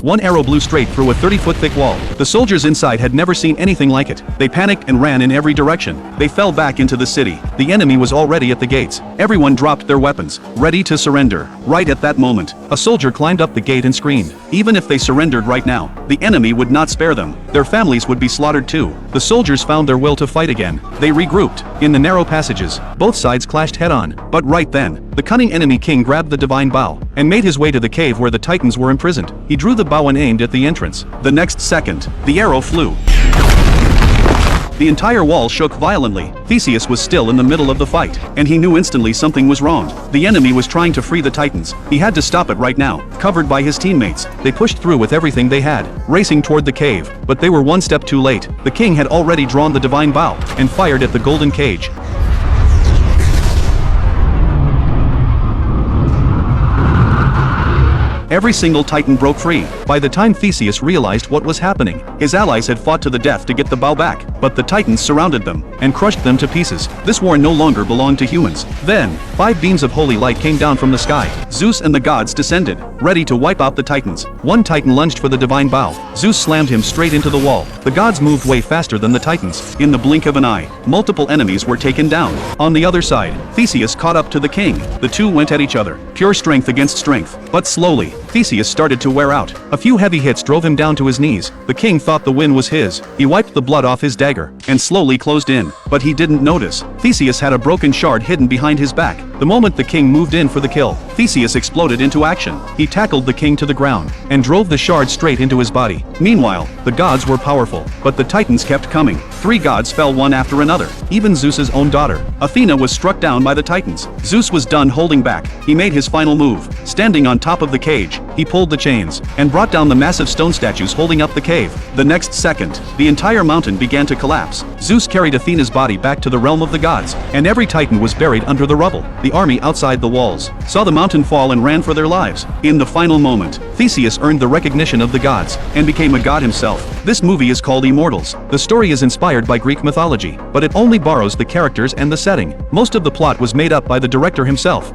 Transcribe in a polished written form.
One arrow blew straight through a 30-foot thick wall. The soldiers inside had never seen anything like it. They panicked and ran in every direction. They fell back into the city. The enemy was already at the gates. Everyone dropped their weapons, ready to surrender. Right at that moment, a soldier climbed up the gate and screamed. Even if they surrendered right now, the enemy would not spare them. Their families would be slaughtered too. The soldiers found their will to fight again. They regrouped. In the narrow passages, both sides clashed head-on. But right then, the cunning enemy king grabbed the divine bow and made his way to the cave where the titans were imprisoned. He drew the bow and aimed at the entrance. The next second, the arrow flew. The entire wall shook violently. Theseus was still in the middle of the fight, and he knew instantly something was wrong. The enemy was trying to free the titans. He had to stop it right now. Covered by his teammates, they pushed through with everything they had, racing toward the cave. But they were one step too late. The king had already drawn the divine bow and fired at the golden cage. Every single titan broke free. By the time Theseus realized what was happening, his allies had fought to the death to get the bow back, but the titans surrounded them and crushed them to pieces. This war no longer belonged to humans. Then, 5 beams of holy light came down from the sky. Zeus and the gods descended, ready to wipe out the titans. One titan lunged for the divine bow. Zeus slammed him straight into the wall. The gods moved way faster than the titans. In the blink of an eye, multiple enemies were taken down. On the other side, Theseus caught up to the king. The two went at each other, pure strength against strength. But slowly, Theseus started to wear out. A few heavy hits drove him down to his knees. The king thought the win was his. He wiped the blood off his dagger and slowly closed in. But he didn't notice. Theseus had a broken shard hidden behind his back. The moment the king moved in for the kill, Theseus exploded into action. He tackled the king to the ground and drove the shard straight into his body. Meanwhile, the gods were powerful, but the titans kept coming. 3 gods fell one after another. Even Zeus's own daughter, Athena, was struck down by the titans. Zeus was done holding back. He made his final move. Standing on top of the cage, he pulled the chains and brought down the massive stone statues holding up the cave. The next second, the entire mountain began to collapse. Zeus carried Athena's body back to the realm of the gods, and every titan was buried under the rubble. The army outside the walls saw the mountain fall and ran for their lives. In the final moment, Theseus earned the recognition of the gods and became a god himself. This movie is called Immortals. The story is inspired by Greek mythology, but it only borrows the characters and the setting. Most of the plot was made up by the director himself.